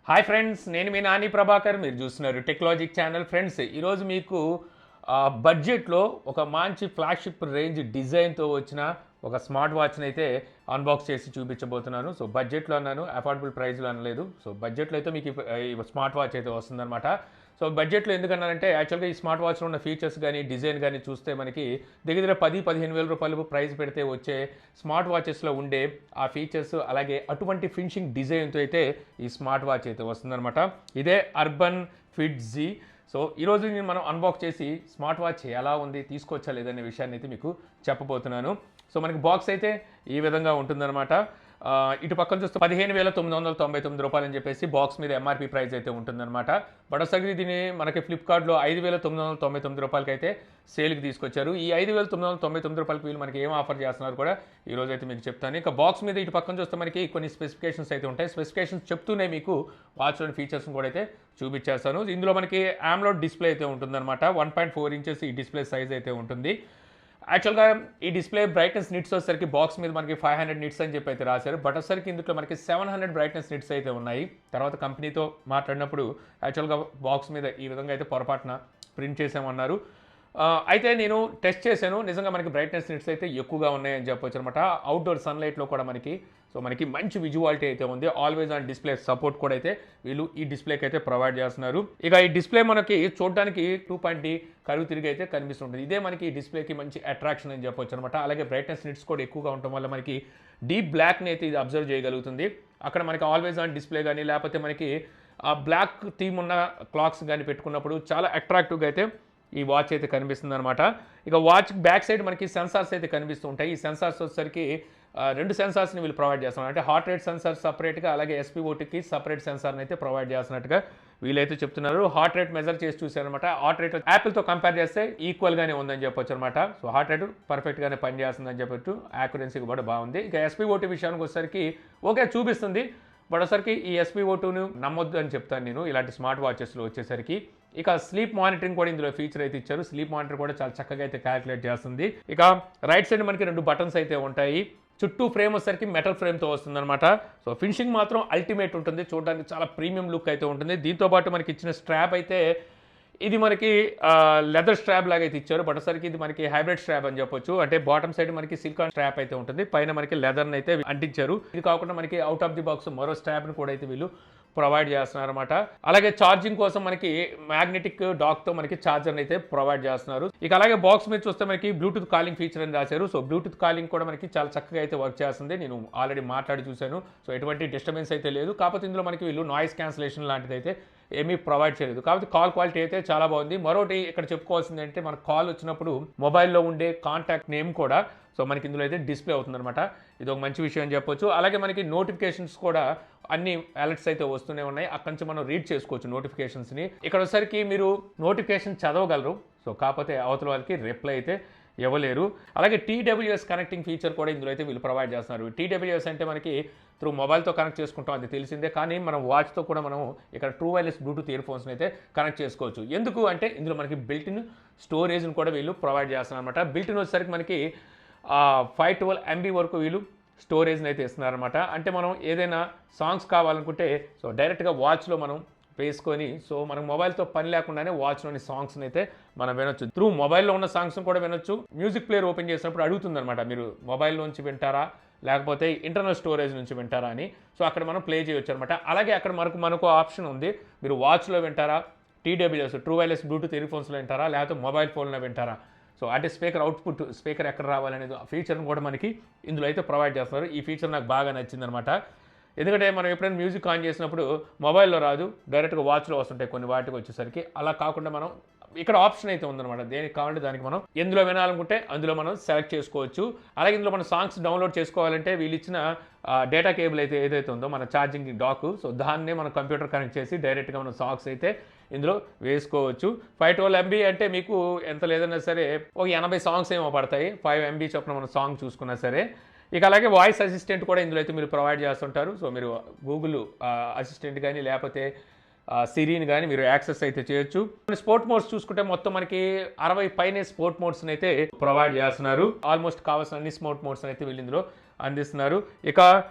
Hi friends, నేను మీ నాని ప్రభాకర్. మీరు చూస్తున్నారు టెక్నాలజీ ఛానల్. ఫ్రెండ్స్, ఈరోజు మీకు బడ్జెట్లో ఒక మంచి ఫ్లాగ్షిప్ రేంజ్ డిజైన్తో వచ్చిన ఒక స్మార్ట్ వాచ్ని అయితే అన్బాక్స్ చేసి చూపించబోతున్నాను. సో బడ్జెట్లో అన్నాను, అఫోర్డబుల్ ప్రైస్లో అనలేదు. సో బడ్జెట్లో అయితే మీకు ఈ స్మార్ట్ వాచ్ అయితే వస్తుందన్నమాట. సో బడ్జెట్లో ఎందుకన్నానంటే యాక్చువల్గా ఈ స్మార్ట్ వాచ్లో ఉన్న ఫీచర్స్ కానీ డిజైన్ కానీ చూస్తే మనకి దగ్గర 10-15 వేల రూపాయలు ప్రైస్ పెడితే వచ్చే స్మార్ట్ వాచెస్లో ఉండే ఆ ఫీచర్స్ అలాగే అటువంటి ఫినిషింగ్ డిజైన్తో అయితే ఈ స్మార్ట్ వాచ్ అయితే వస్తుందన్నమాట. ఇదే అర్బన్ ఫిట్ జీ. సో ఈరోజు నేను మనం అన్బాక్స్ చేసి స్మార్ట్ వాచ్ ఎలా ఉంది, తీసుకోవచ్చా లేదనే విషయాన్ని అయితే మీకు చెప్పబోతున్నాను. సో మనకి బాక్స్ అయితే ఈ విధంగా ఉంటుందన్నమాట. ఇటు పక్కన చూస్తే 15,999 రూపాయలు అని చెప్పేసి బాక్స్ మీద ఎంఆర్పీ ప్రైస్ అయితే ఉంటుందన్నమాట. బట్ ఒకసారి దీన్ని మనకి ఫ్లిప్కార్ట్లో 5,999 రూపాయలకి అయితే సేల్కి తీసుకొచ్చారు. ఈ 5,999 రూపాయలకి వీళ్ళు మనకి ఏం ఆఫర్ చేస్తున్నారు కూడా ఈరోజు అయితే మీకు చెప్తాను. ఇక బాక్స్ మీద ఇటు పక్కన చూస్తే మనకి కొన్ని స్పెసిఫికేషన్స్ అయితే ఉంటాయి. స్పెసిఫికేషన్స్ చెప్తూనే మీకు వాచ్లోని ఫీచర్స్ని కూడా అయితే చూపించేస్తాను. ఇందులో మనకి AMOLED డిస్ప్లే అయితే ఉంటుందన్నమాట. 1.4 ఇంచెస్ ఈ డిస్ప్లే సైజ్ అయితే ఉంటుంది. యాక్చువల్గా ఈ డిస్ప్లే బ్రైట్నెస్ నిట్స్ వచ్చేసరికి బాక్స్ మీద మనకి 500 నిట్స్ అని చెప్పి అయితే రాశారు. బట్ వచ్చేసరికి ఇందులో మనకి 700 బ్రైట్నెస్ నిట్స్ అయితే ఉన్నాయి. తర్వాత కంపెనీతో మాట్లాడినప్పుడు యాక్చువల్గా బాక్స్ మీద ఈ విధంగా అయితే పొరపాటున ప్రింట్ చేసామన్నారు. అయితే నేను టెస్ట్ చేశాను, నిజంగా మనకి బ్రైట్నెస్ నిట్స్ అయితే ఎక్కువగా ఉన్నాయని చెప్పొచ్చు అనమాట. అవుట్డోర్ సన్లైట్లో కూడా మనకి మంచి విజువాలిటీ అయితే ఉంది. ఆల్వేస్ ఆన్ డిస్ప్లే సపోర్ట్ కూడా అయితే వీళ్ళు ఈ డిస్ప్లేకి అయితే ప్రొవైడ్ చేస్తున్నారు. ఇక ఈ డిస్ప్లే మనకి చూడడానికి 2.D కరువు తిరిగి అయితే కనిపిస్తుంటుంది. ఇదే మనకి ఈ డిస్ప్లేకి మంచి అట్రాక్షన్ అని చెప్పొచ్చు అనమాట. అలాగే బ్రైట్నెస్ నిట్స్ కూడా ఎక్కువగా ఉండటం వల్ల మనకి డీప్ బ్లాక్ని అయితే ఇది అబ్జర్వ్ చేయగలుగుతుంది. అక్కడ మనకి ఆల్వేస్ ఆన్ డిస్ప్లే కానీ లేకపోతే మనకి ఆ బ్లాక్ థీమ్ ఉన్న క్లాక్స్ కానీ పెట్టుకున్నప్పుడు చాలా అట్రాక్టివ్గా అయితే ఈ వాచ్ అయితే కనిపిస్తుంది అనమాట. ఇక వాచ్ బ్యాక్ సైడ్ మనకి సెన్సార్స్ అయితే కనిపిస్తూ ఉంటాయి. ఈ సెన్సార్స్ వచ్చేసరికి 2 సెన్సార్స్ని వీళ్ళు ప్రొవైడ్ చేస్తున్నారు. అంటే హార్ట్ రేట్ సెన్సార్ సపరేట్గా అలాగే SpO2కి సపరేట్ సెన్సార్ని అయితే ప్రొవైడ్ చేస్తున్నట్టుగా వీళ్ళైతే చెప్తున్నారు. హార్ట్ రేట్ మెజర్ చేసి చూశారనమాట. హార్ట్ రేట్ యాపిల్తో కంపేర్ చేస్తే ఈక్వల్గానే ఉందని చెప్పొచ్చు అనమాట. సో హార్ట్ రేట్ పర్ఫెక్ట్గానే పనిచేస్తుందని చెప్పొచ్చు. యాక్యురెన్సీ కూడా బాగుంది. ఇక SpO2 విషయానికి వచ్చేసరికి ఓకే చూపిస్తుంది. బట్ ఒకసారికి ఈ SpO2ను నమ్మొద్దు అని చెప్తాను నేను ఇలాంటి స్మార్ట్ వాచెస్లో వచ్చేసరికి. ఇక స్లీప్ మానిటరింగ్ కూడా ఇందులో ఫీచర్ అయితే ఇచ్చారు. స్లీప్ మానిటర్ కూడా చాలా చక్కగా అయితే క్యాలిక్యులేట్ చేస్తుంది. ఇక రైట్ సైడ్ మనకి 2 బటన్స్ అయితే ఉంటాయి. చుట్టూ ఫ్రేమ్ వచ్చేసరికి మెటల్ ఫ్రేమ్తో వస్తుందన్నమాట. సో ఫినిషింగ్ మాత్రం అల్టిమేట్ ఉంటుంది. చూడడానికి చాలా ప్రీమియం లుక్ అయితే ఉంటుంది. దీంతోపాటు మనకి ఇచ్చిన స్ట్రాప్ అయితే ఇది మనకి లెదర్ స్ట్రాప్ లాగా అయితే ఇచ్చారు. బట్ ఒకసారికి ఇది మనకి హైబ్రిడ్ స్ట్రాప్ అని చెప్పొచ్చు. అంటే బాటమ్ సైడ్ మనకి సిలికాన్ స్ట్రాప్ అయితే ఉంటుంది, పైన మనకి లెదర్ని అయితే అంటించారు. ఇది కాకుండా మనకి అవుట్ ఆఫ్ ది బాక్స్ మరో స్ట్రాప్ని కూడా అయితే వీళ్ళు ప్రొవైడ్ చేస్తున్నారు అనమాట. అలాగే ఛార్జింగ్ కోసం మనకి మ్యాగ్నెటిక్ డాక్తో మనకి ఛార్జర్ని అయితే ప్రొవైడ్ చేస్తున్నారు. ఇక అలాగే బాక్స్ మీద చూస్తే మనకి బ్లూటూత్ కాలింగ్ ఫీచర్ అని రాశారు. సో బ్లూటూత్ కాలింగ్ కూడా మనకి చాలా చక్కగా అయితే వర్క్ చేస్తుంది. నేను ఆల్రెడీ మాట్లాడి చూశాను. సో ఎటువంటి డిస్టర్బెన్స్ అయితే లేదు. కాకపోతే ఇందులో మనకి వీళ్ళు నాయిస్ క్యాన్సిలేషన్ లాంటిది అయితే ఏమీ ప్రొవైడ్ చేయలేదు. కాబట్టి కాల్ క్వాలిటీ అయితే చాలా బాగుంది. మరొకటి ఇక్కడ చెప్పుకోవాల్సింది అంటే మనకు కాల్ వచ్చినప్పుడు మొబైల్లో ఉండే కాంటాక్ట్ నేమ్ కూడా సో మనకి ఇందులో అయితే డిస్ప్లే అవుతుందన్నమాట. ఇది ఒక మంచి విషయం అని చెప్పొచ్చు. అలాగే మనకి నోటిఫికేషన్స్ కూడా అన్ని అలర్ట్స్ అయితే వస్తూనే ఉన్నాయి. అక్కడి నుంచి మనం రీడ్ చేసుకోవచ్చు నోటిఫికేషన్స్ని. ఇక్కడ వచ్చేసరికి మీరు నోటిఫికేషన్ చదవగలరు. సో కాకపోతే అవతల వాళ్ళకి రిప్లై అయితే ఇవ్వలేరు. అలాగే TWS కనెక్టింగ్ ఫీచర్ కూడా ఇందులో అయితే వీళ్ళు ప్రొవైడ్ చేస్తున్నారు. TWS అంటే మనకి త్రూ మొబైల్తో కనెక్ట్ చేసుకుంటాం, అది తెలిసిందే. కానీ మనం వాచ్తో కూడా మనం ఇక్కడ ట్రూ వైర్లెస్ బ్లూటూత్ ఇయర్ ఫోన్స్ని అయితే కనెక్ట్ చేసుకోవచ్చు. ఎందుకు అంటే ఇందులో మనకి బిల్టిన్ స్టోరేజ్ని కూడా వీళ్ళు ప్రొవైడ్ చేస్తున్నారు అనమాట. బిల్టిన్ వచ్చేసరికి మనకి 512 MB వరకు వీళ్ళు స్టోరేజ్ని అయితే ఇస్తున్నారనమాట. అంటే మనం ఏదైనా సాంగ్స్ కావాలనుకుంటే సో డైరెక్ట్గా వాచ్లో మనం వేసుకొని సో మనకు మొబైల్తో పని లేకుండానే వాచ్లోని సాంగ్స్ని అయితే మనం వినొచ్చు. త్రూ మొబైల్లో ఉన్న సాంగ్స్ని కూడా వినొచ్చు. మ్యూజిక్ ప్లేయర్ ఓపెన్ చేసినప్పుడు అడుగుతుందన్నమాట, మీరు మొబైల్లోంచి వింటారా లేకపోతే ఇంటర్నల్ స్టోరేజ్ నుంచి వింటారా అని. సో అక్కడ మనం ప్లే చేయొచ్చు అనమాట. అలాగే అక్కడ మనకు ఆప్షన్ ఉంది, మీరు వాచ్లో వింటారా, TWS true wireless Bluetooth year ఫోన్స్లో వింటారా లేకపోతే మొబైల్ ఫోన్లో వింటారా. సో అంటే స్పీకర్ అవుట్పుట్ స్పీకర్ ఎక్కడ రావాలనేది ఆ ఫీచర్ని కూడా మనకి ఇందులో అయితే ప్రొవైడ్ చేస్తారు. ఈ ఫీచర్ నాకు బాగా నచ్చిందనమాట. ఎందుకంటే మనం ఎప్పుడైనా మ్యూజిక్ ఆన్ చేసినప్పుడు మొబైల్లో రాదు, డైరెక్ట్గా వాచ్లో వస్తుంటాయి కొన్ని వాటికి వచ్చేసరికి. అలా కాకుండా మనం ఇక్కడ ఆప్షన్ అయితే ఉందన్నమాట. దేనికి కావాలంటే దానికి మనం ఎందులో వినాలనుకుంటే అందులో మనం సెలెక్ట్ చేసుకోవచ్చు. అలాగే ఇందులో మనం సాంగ్స్ డౌన్లోడ్ చేసుకోవాలంటే వీళ్ళు ఇచ్చిన డేటా కేబుల్ అయితే ఏదైతే ఉందో మన ఛార్జింగ్ డాక్, సో దాన్నే మనం కంప్యూటర్ కనెక్ట్ చేసి డైరెక్ట్గా మనం సాంగ్స్ అయితే ఇందులో వేసుకోవచ్చు. 512 MB అంటే మీకు ఎంత లేదన్నా సరే ఒక 80 సాంగ్స్ ఏమో పడతాయి. 5 MB చొప్పున మనం సాంగ్ చూసుకున్నా సరే. ఇక అలాగే వాయిస్ అసిస్టెంట్ కూడా ఇందులో అయితే మీరు ప్రొవైడ్ చేస్తుంటారు. సో మీరు గూగుల్ అసిస్టెంట్ కానీ లేకపోతే సిరీని కానీ మీరు యాక్సెస్ అయితే చేయొచ్చు. స్పోర్ట్ మోడ్స్ చూసుకుంటే మొత్తం మనకి 60 పైనే స్పోర్ట్ మోడ్స్ని అయితే ప్రొవైడ్ చేస్తున్నారు. ఆల్మోస్ట్ కావాల్సిన అన్ని స్పోర్ట్ మోడ్స్ అయితే వీళ్ళు ఇందులో అందిస్తున్నారు. ఇక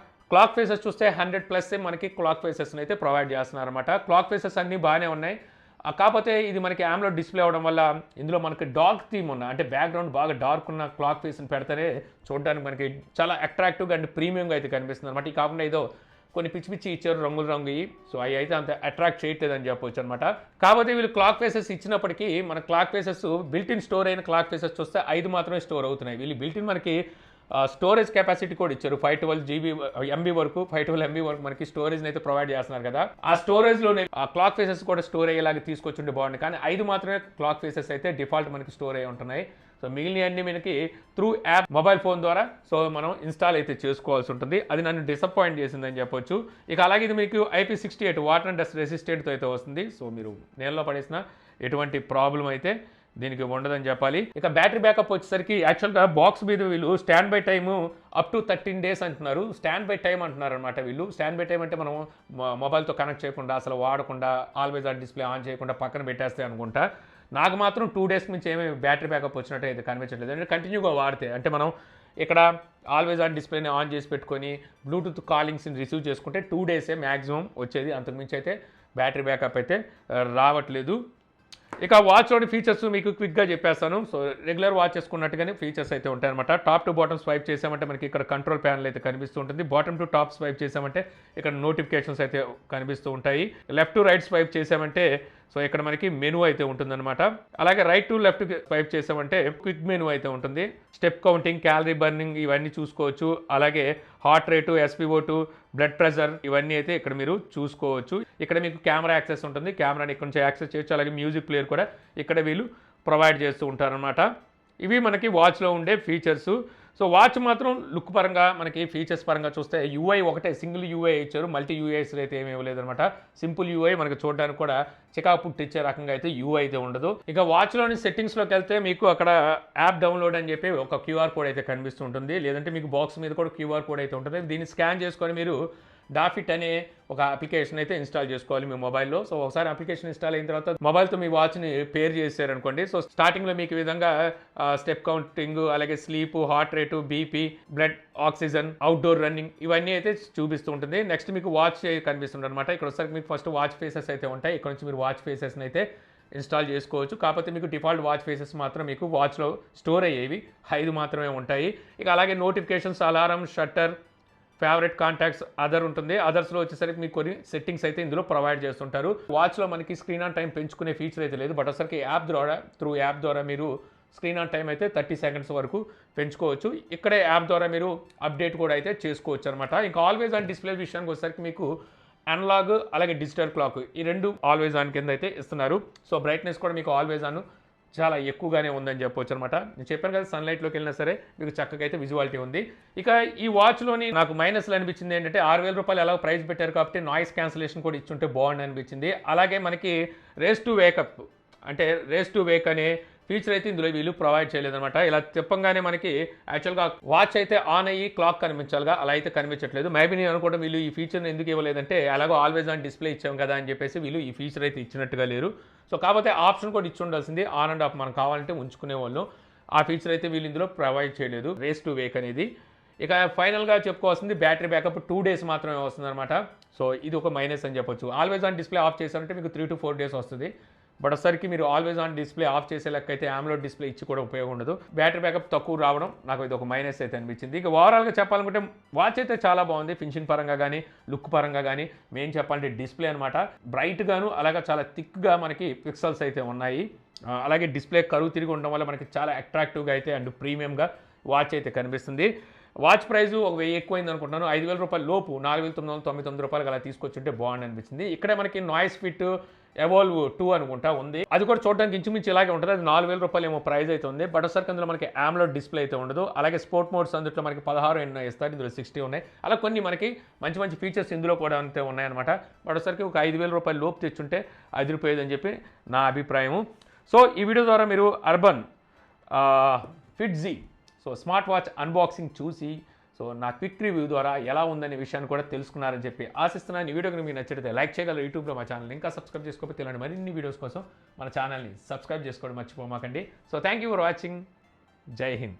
క్లాక్ ఫేసెస్ చూస్తే 100+ మనకి క్లాక్ ఫేసెస్ని అయితే ప్రొవైడ్ చేస్తున్నారు అనమాట. క్లాక్ ఫేసెస్ అన్నీ బాగానే ఉన్నాయి. కాకపోతే ఇది మనకి AMOLED డిస్ప్లే అవ్వడం వల్ల ఇందులో మనకి డార్క్ థీమ్ ఉన్న అంటే బ్యాక్గ్రౌండ్ బాగా డార్క్ ఉన్న క్లాక్ ఫేస్ని పెడితేనే చూడడానికి మనకి చాలా అట్రాక్టివ్గా అండ్ ప్రీమియంగా అయితే కనిపిస్తుంది అనమాట. ఈ కాకుండా ఏదో కొన్ని పిచ్చి పిచ్చి ఇచ్చారు రంగులు సో అవి అయితే అంత అట్రాక్ట్ చేయట్లేదని చెప్పవచ్చు అనమాట. కాకపోతే వీళ్ళు క్లాక్ ఫేసెస్ ఇచ్చినప్పటికీ మన క్లాక్ ఫేసెస్ బిల్టిన్ స్టోర్ అయిన క్లాక్ ఫేసెస్ చూస్తే 5 మాత్రమే స్టోర్ అవుతున్నాయి. వీళ్ళు బిల్టిన్ మనకి స్టోరేజ్ కెపాసిటీ కూడా ఇచ్చారు. 512 MB వరకు 512 MB వరకు మనకి స్టోరేజ్ని అయితే ప్రొవైడ్ చేస్తున్నారు కదా. ఆ స్టోరేజ్లోనే ఆ క్లాక్ ఫేసెస్ కూడా స్టోర్ అయ్యేలాగా తీసుకొచ్చుంటే బాగుంది. కానీ 5 మాత్రమే క్లాక్ ఫేసెస్ అయితే డిఫాల్ట్ మనకి స్టోర్ అయి ఉంటున్నాయి. సో మిగిలిన అన్ని మనకి త్రూ యాప్ మొబైల్ ఫోన్ ద్వారా సో మనం ఇన్స్టాల్ అయితే చేసుకోవాల్సి ఉంటుంది. అది నన్ను డిసప్పాయింట్ చేసిందని చెప్పొచ్చు. ఇక అలాగే ఇది మీకు IP68 వాటర్ అండ్ డస్ట్ రెసిస్టెంట్తో అయితే వస్తుంది. సో మీరు నేలలో పడేసిన ఎటువంటి ప్రాబ్లం అయితే దీనికి ఉండదని చెప్పాలి. ఇక బ్యాటరీ బ్యాకప్ వచ్చేసరికి యాక్చువల్గా బాక్స్ మీద వీళ్ళు stand by time up to 13 days అంటున్నారు. స్టాండ్ బై టైం అంటున్నారు అనమాట వీళ్ళు. స్టాండ్ బై టైం అంటే మనం మొబైల్తో కనెక్ట్ చేయకుండా అసలు వాడకుండా ఆల్వేస్ ఆన్ డిస్ప్లే ఆన్ చేయకుండా పక్కన పెట్టేస్తే అనుకుంటా. నాకు మాత్రం 2 days నుంచి ఏమీ బ్యాటరీ బ్యాకప్ వచ్చినట్టు అయితే కనిపించట్లేదు. అంటే కంటిన్యూగా వాడితే అంటే మనం ఇక్కడ ఆల్వేస్ ఆన్ డిస్ప్లేని ఆన్ చేసి పెట్టుకొని బ్లూటూత్ కాలింగ్స్ని రిసీవ్ చేసుకుంటే 2 days మ్యాక్సిమం వచ్చేది. అంతకుమించి అయితే బ్యాటరీ బ్యాకప్ అయితే రావట్లేదు. ఇక వాచ్లోని ఫీచర్స్ మీకు క్విక్గా చెప్పేస్తాను. సో రెగ్యులర్ వాచ్ చేసుకున్నట్టుగానే ఫీచర్స్ అయితే ఉంటాయన్నమాట. టాప్ టు బాటమ్ స్వైప్ చేసామంటే మనకి ఇక్కడ కంట్రోల్ ప్యానల్ అయితే కనిపిస్తూ ఉంటుంది. బాటమ్ టు టాప్ స్వైప్ చేసామంటే ఇక్కడ నోటిఫికేషన్స్ అయితే కనిపిస్తూ ఉంటాయి. లెఫ్ట్ టు రైట్ స్వైప్ చేసామంటే సో ఇక్కడ మనకి మెనూ అయితే ఉంటుందన్నమాట. అలాగే రైట్ టు లెఫ్ట్ స్వైప్ చేసామంటే క్విక్ మెనూ అయితే ఉంటుంది. స్టెప్ కౌంటింగ్, క్యాలరీ బర్నింగ్ ఇవన్నీ చూసుకోవచ్చు. అలాగే heart rate, SpO2, blood pressure ఇవన్నీ అయితే ఇక్కడ మీరు చూసుకోవచ్చు. ఇక్కడ మీకు కెమెరా యాక్సెస్ ఉంటుంది. కెమెరాని ఇక్కడ నుంచి యాక్సెస్ చేయొచ్చు. అలాగే మ్యూజిక్ ప్లేయర్ కూడా ఇక్కడ వీళ్ళు ప్రొవైడ్ చేస్తూ ఉంటారనమాట. ఇవి మనకి వాచ్లో ఉండే ఫీచర్స్. సో వాచ్ మాత్రం లుక్ పరంగా మనకి ఫీచర్స్ పరంగా చూస్తే UI ఒకటే సింగిల్ UI ఇచ్చారు. మల్టీ UIs అయితే ఏమీ ఇవ్వలేదన్నమాట. సింపుల్ UI మనకి చూడడానికి కూడా చికాకు పుట్టించే రకంగా అయితే UI అయితే ఉండదు. ఇక వాచ్లోని సెట్టింగ్స్లోకి వెళ్తే మీకు అక్కడ యాప్ డౌన్లోడ్ అని చెప్పి ఒక QR కోడ్ అయితే కనిపిస్తుంటుంది. లేదంటే మీకు బాక్స్ మీద కూడా QR కోడ్ అయితే ఉంటుంది. దీన్ని స్కాన్ చేసుకొని మీరు డాఫిట్ అనే ఒక అప్లికేషన్ అయితే ఇన్స్టాల్ చేసుకోవాలి మీ మొబైల్లో. సో ఒకసారి అప్లికేషన్ ఇన్స్టాల్ అయిన తర్వాత మొబైల్తో మీ వాచ్ని పేర్ చేశారనుకోండి. సో స్టార్టింగ్లో మీకు ఈ విధంగా స్టెప్ కౌంటింగ్, అలాగే sleep, heart rate, BP, blood oxygen, outdoor running ఇవన్నీ అయితే చూపిస్తూ ఉంటుంది. నెక్స్ట్ మీకు వాచ్ కనిపిస్తుంది అనమాట. ఇక్కడ ఒకసారి మీకు ఫస్ట్ వాచ్ ఫేసెస్ అయితే ఉంటాయి. ఇక్కడ నుంచి మీరు వాచ్ ఫేసెస్ని అయితే ఇన్స్టాల్ చేసుకోవచ్చు. కాకపోతే మీకు డిఫాల్ట్ వాచ్ ఫేసెస్ మాత్రం మీకు వాచ్లో స్టోర్ అయ్యేవి 5 మాత్రమే ఉంటాయి. ఇక అలాగే notifications, alarm, shutter, favourite contacts, other ఉంటుంది. అదర్స్లో వచ్చేసరికి మీకు కొన్ని సెట్టింగ్స్ అయితే ఇందులో ప్రొవైడ్ చేస్తుంటారు. వాచ్లో మనకి స్క్రీన్ ఆన్ టైం పెంచుకునే ఫీచర్ అయితే లేదు. బట్ ఒకసారికి యాప్ ద్వారా మీరు స్క్రీన్ ఆన్ టైం అయితే 30 seconds వరకు పెంచుకోవచ్చు. ఇక్కడే యాప్ ద్వారా మీరు అప్డేట్ కూడా అయితే చేసుకోవచ్చు అనమాట. ఇంకా ఆల్వేస్ ఆన్ డిస్ప్లే విషయానికి వచ్చేసరికి మీకు అనలాగ్ అలాగే డిజిటల్ క్లాక్ ఈ రెండు ఆల్వేస్ ఆన్ కింద అయితే ఇస్తున్నారు. సో బ్రైట్నెస్ కూడా మీకు ఆల్వేస్ ఆన్ చాలా ఎక్కువగానే ఉందని చెప్పొచ్చు అనమాట. నేను చెప్పాను కదా, సన్లైట్లోకి వెళ్ళినా సరే మీకు చక్కగా అయితే విజువాలిటీ ఉంది. ఇక ఈ వాచ్లోని నాకు మైనస్లు అనిపించింది ఏంటంటే 6,000 రూపాయలు ఎలా ప్రైస్ పెట్టారు కాబట్టి నాయిస్ క్యాన్సిలేషన్ కూడా ఇచ్చుంటే బాగుంది అనిపించింది. అలాగే మనకి రేస్ టు వేక్ అనే ఫీచర్ అయితే ఇందులో వీళ్ళు ప్రొవైడ్ చేయలేదన్నమాట. ఇలా చెప్పంగానే మనకి యాక్చువల్గా వాచ్ అయితే ఆన్ అయ్యి క్లాక్ కనిపించాలిగా, అలా అయితే కనిపించట్లేదు. మేబీ నేను అనుకోవడం వీళ్ళు ఈ ఫీచర్ని ఎందుకు ఇవ్వలేదంటే అలాగో ఆల్వేస్ ఆన్ డిస్ప్లే ఇచ్చాం కదా అని చెప్పేసి వీళ్ళు ఈ ఫీచర్ అయితే ఇచ్చినట్టుగా లేరు. సో కాకపోతే ఆప్షన్ కూడా ఇచ్చి ఉండాల్సింది, ఆన్ అండ్ ఆఫ్ మనం కావాలంటే ఉంచుకునే వాళ్ళు. ఆ ఫీచర్ అయితే వీళ్ళు ఇందులో ప్రొవైడ్ చేయలేదు, రేస్ టు వేక్ అనేది. ఇక ఫైనల్గా చెప్పుకోవాల్సింది బ్యాటరీ బ్యాకప్ 2 days మాత్రమే వస్తుందన్నమాట. సో ఇది ఒక మైనస్ అని చెప్పొచ్చు. ఆల్వేస్ ఆన్ డిస్ప్లే ఆఫ్ చేశారంటే మీకు 3 to 4 days వస్తుంది. బట్ ఒకసారికి మీరు ఆల్వేస్ ఆన్ డిస్ప్లే ఆఫ్ చేసే లెక్క అయితే AMOLED డిస్ప్లే ఇచ్చి కూడా ఉపయోగం ఉండదు. బ్యాటరీ బ్యాకప్ తక్కువ రావడం నాకు ఇది ఒక మైనస్ అయితే అనిపించింది. ఇక ఓవరాల్గా చెప్పాలనుకుంటే వాచ్ అయితే చాలా బాగుంది. ఫినిషింగ్ పరంగా కానీ లుక్ పరంగా కానీ మెయిన్ చెప్పాలంటే డిస్ప్లే అనమాట. బ్రైట్గాను అలాగే చాలా థిక్గా మనకి పిక్సెల్స్ అయితే ఉన్నాయి. అలాగే డిస్ప్లే కరువు తిరిగి ఉండడం వల్ల మనకి చాలా అట్రాక్టివ్గా అయితే అండ్ ప్రీమియంగా వాచ్ అయితే కనిపిస్తుంది. వాచ్ ప్రైస్ ఒక 1000 ఎక్కువైంది అనుకుంటున్నాను. 5,000 రూపాయల లోపు 4,999 రూపాయలు అలా తీసుకొచ్చుంటే బాగుంది అనిపించింది. ఇక్కడే మనకి నాయిస్ ఫిట్ ఎవాల్వ్ 2 అనుకుంటా ఉంది. అది కూడా చూడడానికి ఇంచుమించు ఇలాగే ఉంటుంది. అది 4,000 రూపాయలు ఏమో ప్రైస్ అయితే ఉంది. బట్ ఒకసారి అందులో మనకి AMOLED డిస్ప్లే అయితే ఉండదు. అలాగే స్పోర్ట్ మోడ్స్ అందులో మనకి 16 ఎన్నో ఇస్తారు, ఇందులో 60 ఉన్నాయి. అలా కొన్ని మనకి మంచి మంచి ఫీచర్స్ ఇందులో కూడా అంతే ఉన్నాయన్నమాట. బట్ ఒకసారికి ఒక 5,000 రూపాయలు లోపు తెచ్చుంటే అదిరిపోయేదని చెప్పి నా అభిప్రాయము. సో ఈ వీడియో ద్వారా మీరు Urban Fit Z smart watch unboxing చూసి నా క్విక్ రివ్యూ ద్వారా ఎలా ఉందనే విషయాన్ని కూడా తెలుసుకున్నారని చెప్పి ఆశిస్తున్నాను. ఈ వీడియో కనుక మీకు నచ్చితే లైక్ చేయగలరు. యూట్యూబ్లో మా ఛానల్ ఇంకా సబ్స్క్రైబ్ చేసుకోకపోతే ఇలాంటి మరిన్ని వీడియోస్ కోసం మన ఛానల్ని సబ్స్క్రైబ్ చేసుకోవడం మర్చిపోమాకండి. So thank you for watching. Jai Hind.